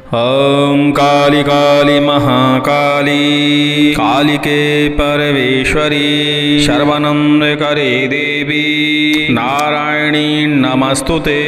ओम काली काली महाकाली कालिके परमेश्वरी सर्वनंदकरे देवी नारायणी नमस्तुते।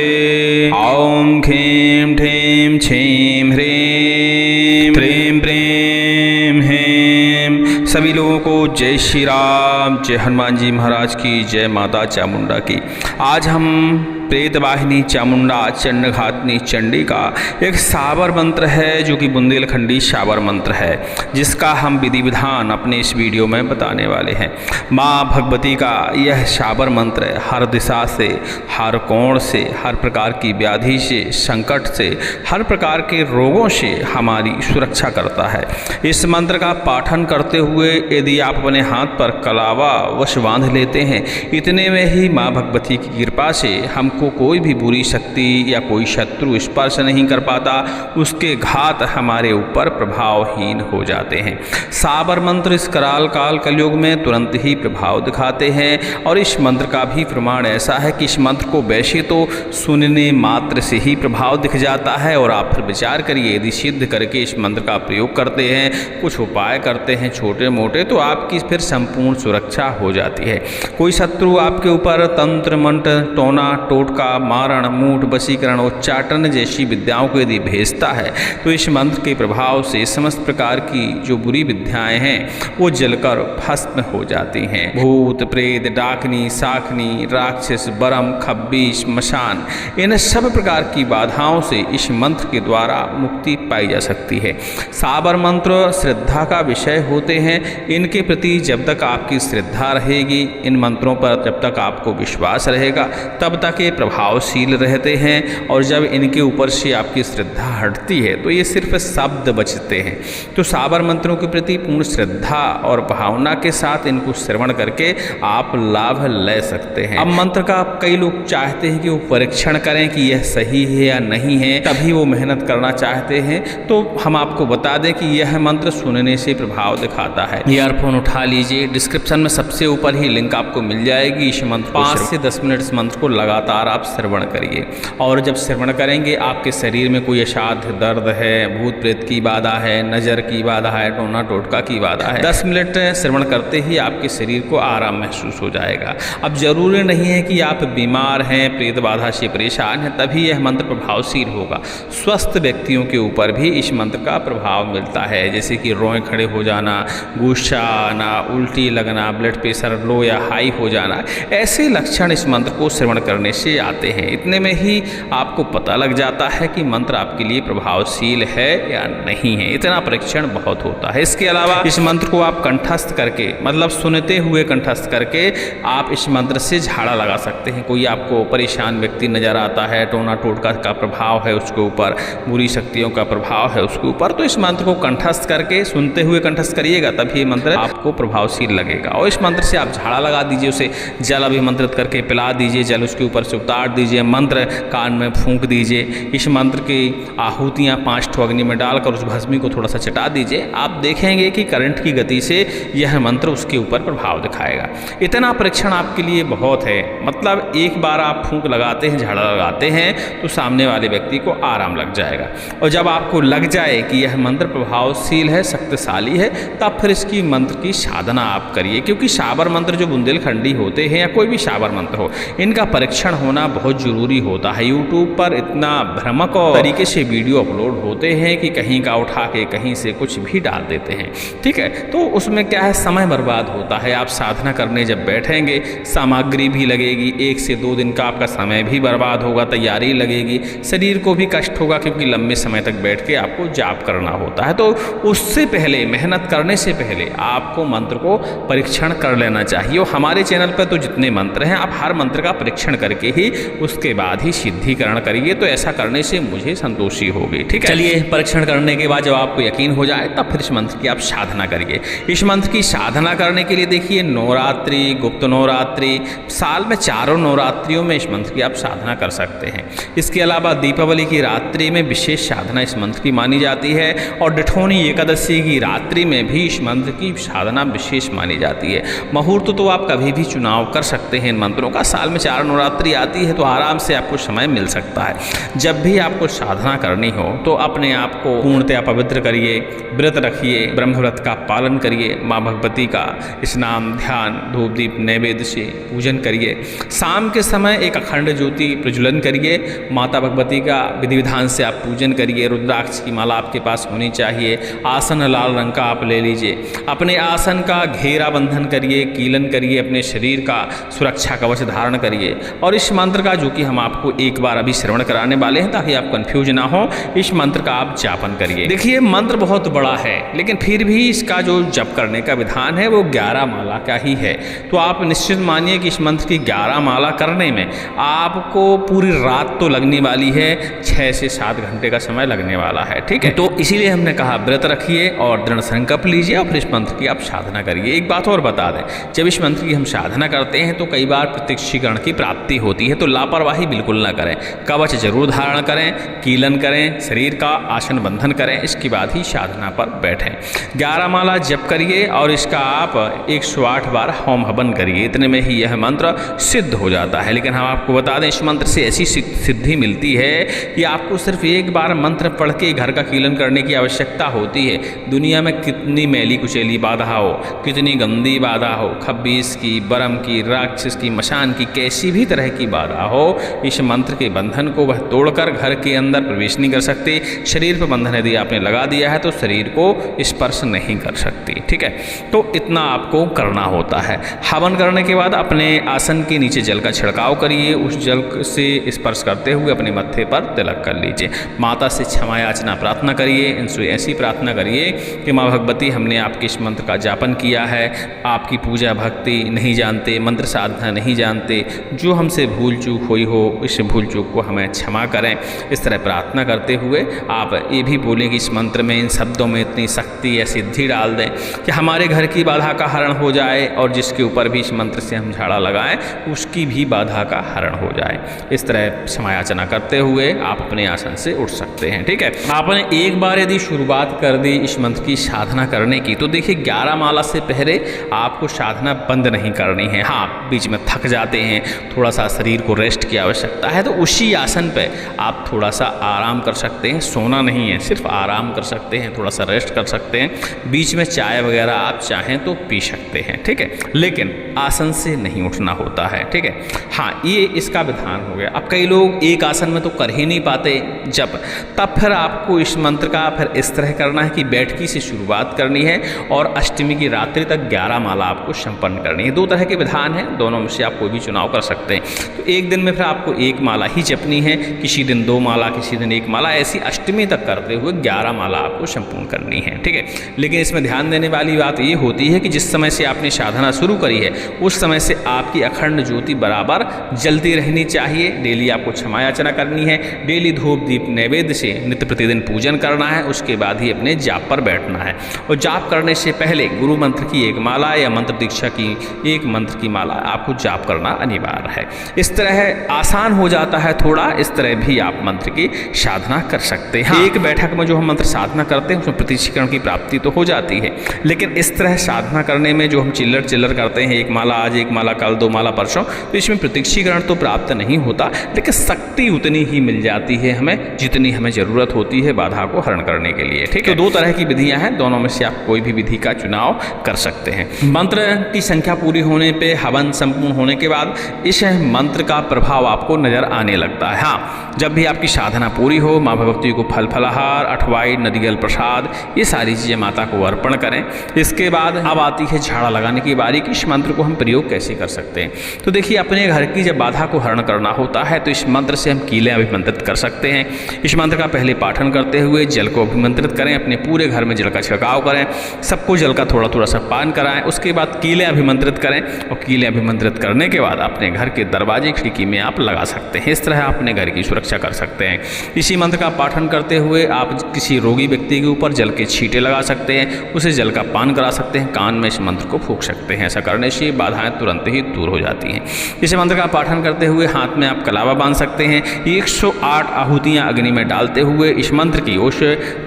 ओम ह्रीं ह्रीं छीं ह्रीं प्रेम प्रेम हेम। सभी लोगों को जय श्री राम, जय हनुमान जी महाराज की, जय माता चामुंडा की। आज हम प्रेतवाहिनी चामुंडा चंडघातनी चंडी का एक साबर मंत्र है जो कि बुंदेलखंडी साबर मंत्र है, जिसका हम विधि विधान अपने इस वीडियो में बताने वाले हैं। माँ भगवती का यह साबर मंत्र हर दिशा से, हर कोण से, हर प्रकार की व्याधि से, संकट से, हर प्रकार के रोगों से हमारी सुरक्षा करता है। इस मंत्र का पाठन करते हुए यदि आप अपने हाथ पर कलावा वश बांध लेते हैं, इतने में ही माँ भगवती की कृपा से हम को कोई भी बुरी शक्ति या कोई शत्रु स्पर्श नहीं कर पाता, उसके घात हमारे ऊपर प्रभावहीन हो जाते हैं। साबर मंत्र इस कराल काल कलयुग में तुरंत ही प्रभाव दिखाते हैं और इस मंत्र का भी प्रमाण ऐसा है कि इस मंत्र को वैसे तो सुनने मात्र से ही प्रभाव दिख जाता है, और आप फिर विचार करिए यदि सिद्ध करके इस मंत्र का प्रयोग करते हैं, कुछ उपाय करते हैं छोटे मोटे, तो आपकी फिर संपूर्ण सुरक्षा हो जाती है। कोई शत्रु आपके ऊपर तंत्र मंत्र टोना टोटका मारण मूठ वशीकरण उच्चाटन जैसी विद्याओं को यदि भेजता है, तो इस मंत्र के प्रभाव से समस्त प्रकार की जो बुरी विद्याएं हैं वो जलकर भस्म हो जाती हैं। भूत प्रेत डाकनी साखनी राक्षस बरम खब्बी श्मशान, इन सब प्रकार की बाधाओं से इस मंत्र के द्वारा मुक्ति पाई जा सकती है। साबर मंत्र श्रद्धा का विषय होते हैं। इनके प्रति जब तक आपकी श्रद्धा रहेगी, इन मंत्रों पर जब तक आपको विश्वास रहेगा, तब तक ये प्रभावशील रहते हैं। और जब इनके ऊपर से आपकी श्रद्धा हटती है तो ये सिर्फ शब्द बचते हैं। तो साबर मंत्रों के प्रति पूर्ण श्रद्धा और भावना के साथ इनको श्रवण करके आप लाभ ले सकते हैं। अब मंत्र का कई लोग चाहते हैं कि वो परीक्षण करें कि यह सही है या नहीं है, तभी वो मेहनत करना चाहते हैं। तो हम आपको बता दें कि यह मंत्र सुनने से प्रभाव दिखाता है। ईयरफोन उठा लीजिए, डिस्क्रिप्शन में सबसे ऊपर ही लिंक आपको मिल जाएगी। इस मंत्र 5 से 10 मिनट इस मंत्र को लगातार आप श्रवण करिए, और जब श्रवण करेंगे आपके शरीर में कोई असाध्य दर्द है, भूत प्रेत की बाधा है, नज़र की बाधा है, टोना टोटका की बाधा है, 10 मिनट श्रवण करते ही आपके शरीर को आराम महसूस हो जाएगा। अब जरूरी नहीं है कि आप बीमार हैं, प्रेत बाधा से परेशान हैं, तभी यह मंत्र प्रभावशील होगा। स्वस्थ व्यक्तियों के ऊपर भी इस मंत्र का प्रभाव मिलता है, जैसे कि रोए खड़े हो जाना, गुस्सा आना, उल्टी लगना, ब्लड प्रेशर लो या हाई हो जाना, ऐसे लक्षण इस मंत्र को श्रवण करने से आते हैं। इतने में ही आपको पता लग जाता है कि मंत्र आपके लिए प्रभावशील है या नहीं है। इतना परीक्षण बहुत होता है। इसके अलावा इस मंत्र को आप कंठस्थ करके, मतलब सुनते हुए कंठस्थ करके आप इस मंत्र से झाड़ा लगा सकते हैं। कोई आपको परेशान व्यक्ति नजर आता है, टोना टोटका का प्रभाव है उसके ऊपर, बुरी शक्तियों का प्रभाव है उसके ऊपर, तो इस मंत्र को कंठस्थ करके सुनते हुए कंठस्थ करिएगा, तभी ये मंत्र आपको प्रभावशील लगेगा। और इस मंत्र से आप झाड़ा लगा दीजिए, उसे जल अभिमंत्रित करके पिला दीजिए, जल उसके ऊपर से उतार दीजिए, मंत्र कान में फूंक दीजिए। इस मंत्र की आहुतियाँ 5 ठो अग्नि में डालकर उस भस्मी को थोड़ा सा चटा दीजिए। आप देखेंगे कि करंट की गति से यह मंत्र उसके ऊपर प्रभाव दिखाएगा। इतना परीक्षण आपके लिए बहुत है। मतलब एक बार आप फूंक लगाते हैं, झाड़ा लगाते हैं, तो सामने वाले व्यक्ति को आराम लग जाएगा। और जब आपको लग जाए कि यह मंत्र प्रभावशील है, शक्तिशाली है, तब फिर इसकी मंत्र की साधना आप करिए। क्योंकि साबर मंत्र जो बुंदेलखंडी होते हैं या कोई भी साबर मंत्र हो, इनका परीक्षण होना बहुत जरूरी होता है। यूट्यूब पर इतना भ्रामक तरीके से वीडियो अपलोड होते हैं कि कहीं का उठा के कहीं से कुछ भी डाल देते हैं, ठीक है। तो उसमें क्या है, समय बर्बाद होता है। आप साधना करने जब बैठेंगे, सामग्री भी लगेगी, 1 से 2 दिन का आपका समय भी बर्बाद होगा, तैयारी लगेगी, शरीर को भी कष्ट होगा, क्योंकि लंबे समय तक बैठ के आपको जाप करना होता है। तो उससे पहले, मेहनत करने से पहले आपको मंत्र को परीक्षण कर लेना चाहिए। और हमारे चैनल पर तो जितने मंत्र हैं, आप हर मंत्र का परीक्षण करके ही उसके बाद ही सिद्धिकरण करिए, तो ऐसा करने से मुझे संतोषी होगी, ठीक है। चलिए, परीक्षण करने के बाद जब आपको यकीन हो जाए, तब फिर इस मंत्र की आप साधना करिए। इस मंत्र की साधना करने के लिए देखिए, नवरात्रि, गुप्त नवरात्रि, साल में 4 नवरात्रियों में इस मंत्र की आप साधना कर सकते हैं। इसके अलावा दीपावली की रात्रि में विशेष साधना इस मंत्र की मानी जाती है, और डिठौनी एकादशी की रात्रि में भी इस मंत्र की साधना विशेष मानी जाती है। मुहूर्त तो आप कभी भी चुनाव कर सकते हैं इन मंत्रों का। साल में 4 नवरात्रि आती जाती है तो आराम से आपको समय मिल सकता है। जब भी आपको साधना करनी हो तो अपने आप को पूर्णतया पवित्र करिए, व्रत रखिए, ब्रह्मव्रत का पालन करिए, माँ भगवती का स्नान, ध्यान, धूप दीप नैवेद्य से पूजन करिए। शाम के समय एक अखंड ज्योति प्रज्वलन करिए, माता भगवती का विधि विधान से आप पूजन करिए। रुद्राक्ष की माला आपके पास होनी चाहिए। आसन लाल रंग का आप ले लीजिए। अपने आसन का घेरा बंधन करिए, कीलन करिए, अपने शरीर का सुरक्षा कवच धारण करिए। और इस मंत्र का जो कि हम आपको एक बार अभी श्रवण कराने वाले हैं ताकि आप कंफ्यूज ना हो, इस मंत्र का आप जापन करिए। देखिए मंत्र बहुत बड़ा है लेकिन फिर भी इसका जो जप करने का विधान है वो 11 माला का ही है। तो आप निश्चित मानिए कि इस मंत्र की 11 माला करने में आपको पूरी रात तो लगने वाली है, 6 से 7 घंटे का समय लगने वाला है। ठीक है, तो इसीलिए हमने कहा व्रत रखिए और दृढ़ संकल्प लीजिए और फिर इस मंत्र की आप साधना करिए। एक बात और बता दें, जब इस मंत्र की हम साधना करते हैं तो कई बार प्रत्यक्षीकरण की प्राप्ति होती है, तो लापरवाही बिल्कुल ना करें। कवच जरूर धारण करें, कीलन करें, शरीर का आसन बंधन करें, इसके बाद ही साधना पर बैठें। 11 माला जप करिए और इसका आप 108 बार होम हवन करिए। इतने में ही यह मंत्र सिद्ध हो जाता है। लेकिन हम आपको बता दें इस मंत्र से ऐसी सिद्धि मिलती है कि आपको सिर्फ एक बार मंत्र पढ़ के घर का कीलन करने की आवश्यकता होती है। दुनिया में कितनी मैली कुचैली बाधा हो, कितनी गंदी बाधा हो, खब्बीस की, बरम की, राक्षस की, मशान की, कैसी भी तरह की बाधा हो, इस मंत्र के बंधन को वह तोड़कर घर के अंदर प्रवेश नहीं कर सकती। शरीर पर बंधन यदि आपने लगा दिया है तो शरीर को स्पर्श नहीं कर सकती। ठीक है, तो इतना आपको करना होता है। हवन करने के बाद अपने आसन के नीचे जल का छिड़काव करिए। उस जल से स्पर्श करते हुए अपने मत्थे पर तिलक कर लीजिए। माता से क्षमा याचना प्रार्थना करिए। इनसे ऐसी प्रार्थना करिए कि माँ भगवती, हमने आपके इस मंत्र का जापन किया है, आपकी पूजा भक्ति नहीं जानते, मंत्र साधना नहीं जानते, जो हमसे भूल चूक हुई हो इस भूल चूक को हमें क्षमा करें। इस तरह प्रार्थना करते हुए आप ये भी बोलें कि इस मंत्र में, इन शब्दों में इतनी शक्ति या सिद्धि डाल दें कि हमारे घर की बाधा का हरण हो जाए और जिसके ऊपर भी इस मंत्र से हम झाड़ा लगाएं उसकी भी बाधा का हरण हो जाए। इस तरह क्षमा याचना करते हुए आप अपने आसन से उठ सकते हैं। ठीक है, आपने एक बार यदि शुरुआत कर दी इस मंत्र की साधना करने की तो देखिए 11 माला से पहले आपको साधना बंद नहीं करनी है। हाँ, बीच में थक जाते हैं, थोड़ा सा शरीर को रेस्ट की आवश्यकता है तो उसी आसन पे आप थोड़ा सा आराम कर सकते हैं। सोना नहीं है, सिर्फ आराम कर सकते हैं, थोड़ा सा रेस्ट कर सकते हैं। बीच में चाय वगैरह आप चाहें तो पी सकते हैं। ठीक है, लेकिन आसन से नहीं उठना होता है। ठीक है, हाँ, ये इसका विधान हो गया। अब कई लोग एक आसन में तो कर ही नहीं पाते जब, तब फिर आपको इस मंत्र का फिर इस तरह करना है कि बैठकी से शुरुआत करनी है और अष्टमी की रात्रि तक 11 माला आपको संपन्न करनी है। 2 तरह के विधान हैं, दोनों में से आप कोई भी चुनाव कर सकते हैं। तो एक दिन में फिर आपको 1 माला ही जपनी है, किसी दिन 2 माला, किसी दिन 1 माला, ऐसी अष्टमी तक करते हुए 11 माला आपको संपूर्ण करनी है। ठीक है, लेकिन इसमें ध्यान देने वाली बात ये होती है कि जिस समय से आपने साधना शुरू करी है उस समय से आपकी अखंड ज्योति बराबर जलती रहनी चाहिए। डेली आपको क्षमा याचना करनी है, डेली धूप दीप नैवेद्य से नित्य प्रतिदिन पूजन करना है, उसके बाद ही अपने जाप पर बैठना है। और जाप करने से पहले गुरु मंत्र की 1 माला या मंत्र दीक्षा की 1 मंत्र की माला आपको जाप करना अनिवार्य है। इस तरह आसान हो जाता है थोड़ा, इस तरह भी आप मंत्र की साधना कर सकते हैं। एक बैठक में जो हम मंत्र साधना करते हैं उसमें प्रत्यक्षीकरण की प्राप्ति तो हो जाती है, लेकिन इस तरह साधना करने में जो हम चिल्लर करते हैं, 1 माला आज, 1 माला कल, 2 माला परसों, तो इसमें प्रत्यक्षीकरण तो प्राप्त नहीं होता, लेकिन शक्ति उतनी ही मिल जाती है हमें जितनी हमें जरूरत होती है बाधा को हरण करने के लिए। ठीक है, तो 2 तरह की विधियां हैं, दोनों में से आप कोई भी विधि का चुनाव कर सकते हैं। मंत्र की संख्या पूरी होने पे, हवन संपूर्ण होने के बाद इस मंत्र का प्रभाव आपको नजर आने लगता है। हाँ, जब भी आपकी साधना पूरी हो, माँ भगवती को फल फलाहार, अठवाई, नदियल प्रसाद, ये सारी चीजें माता को अर्पण करें। इसके बाद अब आती है झाड़ा लगाने की बारी कि इस मंत्र को हम प्रयोग कैसे कर सकते हैं। तो देखिए, अपने घर की जब बाधा को हरण करना होता है तो इस मंत्र से हम कीलें अभिमंत्रित कर सकते हैं। इस मंत्र का पहले पाठन करते हुए जल को अभिमंत्रित करें, अपने पूरे घर में जल का छिड़काव करें, सबको जल का थोड़ा थोड़ा सा पान कराएं, उसके बाद कीलें अभिमंत्रित करें और कीलें अभिमंत्रित करने के बाद अपने घर के दरवाजे खिड़की में आप लगा सकते हैं। इस तरह अपने घर की सुरक्षा रक्षा कर सकते हैं। इसी मंत्र का पाठन करते हुए आप किसी रोगी व्यक्ति के ऊपर जल के छींटे लगा सकते हैं, उसे जल का पान करा सकते हैं, कान में इस मंत्र को फूंक सकते हैं। ऐसा करने से बाधाएं तुरंत ही दूर हो जाती हैं। इस मंत्र का पाठन करते हुए हाथ में आप कलावा बांध सकते हैं। 108 आहुतियाँ अग्नि में डालते हुए इस मंत्र की उस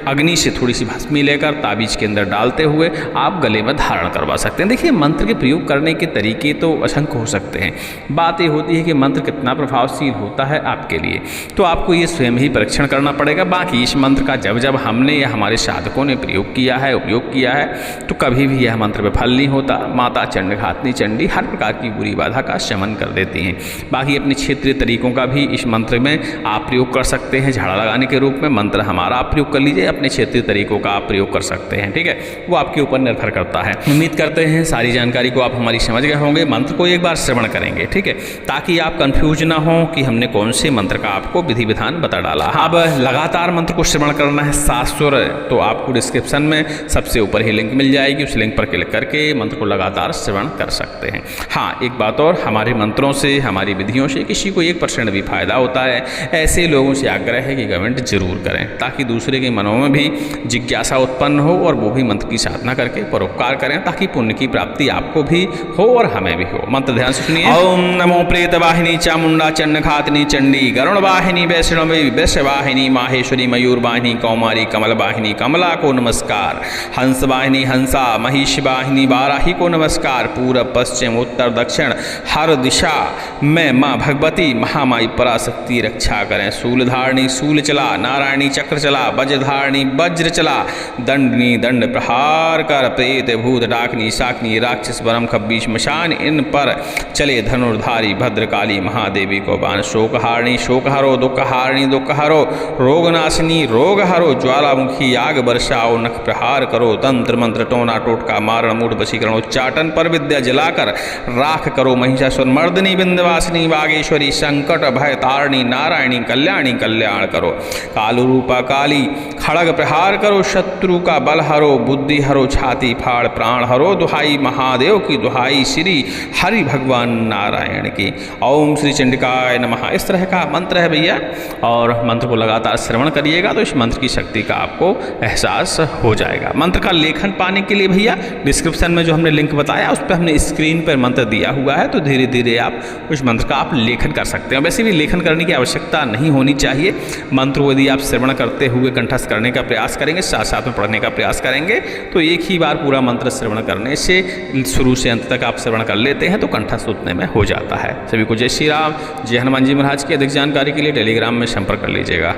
अग्नि से थोड़ी सी भस्मी लेकर ताबीज के अंदर डालते हुए आप गले में धारण करवा सकते हैं। देखिए, मंत्र के प्रयोग करने के तरीके तो असंख्य हो सकते हैं। बात ये होती है कि मंत्र कितना प्रभावशील होता है आपके लिए, तो आपको ये स्वयं ही परीक्षण करना पड़ेगा। बाकी इस मंत्र का जब जब हमने या हमारे साधकों ने प्रयोग किया है, उपयोग किया है, तो कभी भी यह मंत्र विफल नहीं होता। माता चंडघातनी चंडी हर प्रकार की बुरी बाधा का शमन कर देती हैं। बाकी अपने क्षेत्रीय तरीकों का भी इस मंत्र में आप प्रयोग कर सकते हैं। झाड़ा लगाने के रूप में मंत्र हमारा आप प्रयोग कर लीजिए, अपने क्षेत्रीय तरीकों का आप प्रयोग कर सकते हैं। ठीक है, वो आपके ऊपर निर्भर करता है। उम्मीद करते हैं सारी जानकारी को आप हमारी समझ गए होंगे। मंत्र को एक बार श्रवण करेंगे, ठीक है, ताकि आप कंफ्यूज ना हो कि हमने कौन से मंत्र का आपको विधि विधान बता डाला। अब लगातार मंत्र को श्रवण करना है 7 सुर, तो आपको डिस्क्रिप्शन में सबसे ऊपर ही लिंक मिल जाएगी, उस लिंक पर क्लिक करके मंत्र को लगातार श्रवण कर सकते हैं। हाँ, एक बात और, हमारे मंत्रों से, हमारी विधियों से किसी को 1% भी फायदा होता है, ऐसे लोगों से आग्रह है कि कमेंट जरूर करें, ताकि दूसरे के मनों में भी जिज्ञासा उत्पन्न हो और वो भी मंत्र की साधना करके परोपकार करें, ताकि पुण्य की प्राप्ति आपको भी हो और हमें भी हो। मंत्र ध्यान से सुनिए। ओम नमो प्रेत वाहिनी चामुंडा चंडघातनी चंडी गरुण वाहिनी वैष्णवी वृषवाहिनी माहेश्वरी मयूर वाहिनी कौमारी कमल वाहिनी कमला को नमस्कार। हंस वाहिनी हंसा महिष वाहिनी वाराही को नमस्कार। पूरब पश्चिम उत्तर दक्षिण हर दिशा में माँ भगवती महामाई पराशक्ति रक्षा करें। शूलधारणी शूल चला, नारायणी चक्र चला, वज्रधारणी वज्र चला, दंडनी दंड प्रहार कर, प्रेत भूत डाकनी शाकनी राक्षस बरम खब्बीश मशान इन पर चले, धनुर्धारी भद्रकाली महादेवी को बाण। शोकहारणी शोक हरो, दुखहारणी दुख हरो, रोगनाशिनी रोग हरो, ज्वालामुखी आग बरसाओ, नख प्रहार करो, तंत्र मंत्र टोना टोटका मारण मूढ़ वशीकरण उच्चाटन पर विद्या जलाकर राख करो। महिषासुर मर्दनी विंध्यवासिनी वागेश्वरी संकट भय तारणी नारायणी कल्याणी कल्याण करो। कालू रूपा काली खड़ग प्रहार करो, शत्रु का बल हरो, बुद्धि हरो, छाती फाड़ प्राण हरो, दुहाई महादेव की, दुहाई श्री हरि भगवान नारायण की। ओम श्री चंडिकाय नमः। इस तरह का मंत्र है भैया, और मंत्र को लगातार श्रवण करिएगा तो इस मंत्र की शक्ति का आपको एहसास हो जाएगा। मंत्र का लेखन पाने के लिए भैया डिस्क्रिप्शन में जो हमने लिंक बताया उस पर हमने स्क्रीन पर मंत्र दिया हुआ है, तो धीरे धीरे आप उस मंत्र का आप लेखन कर सकते हैं। वैसे भी लेखन करने की आवश्यकता नहीं होनी चाहिए। मंत्र को यदि आप श्रवण करते हुए कंठस्थ करने का प्रयास करेंगे, साथ साथ में पढ़ने का प्रयास करेंगे, तो एक ही बार पूरा मंत्र श्रवण करने से शुरू से अंत तक आप श्रवण कर लेते हैं तो कंठस्थ उतने में हो जाता है। सभी को जय श्री राम, जय हनुमान जी महाराज की। अधिक जानकारी के लिए टेलीग्राम में संपर्क कर लीजिएगा।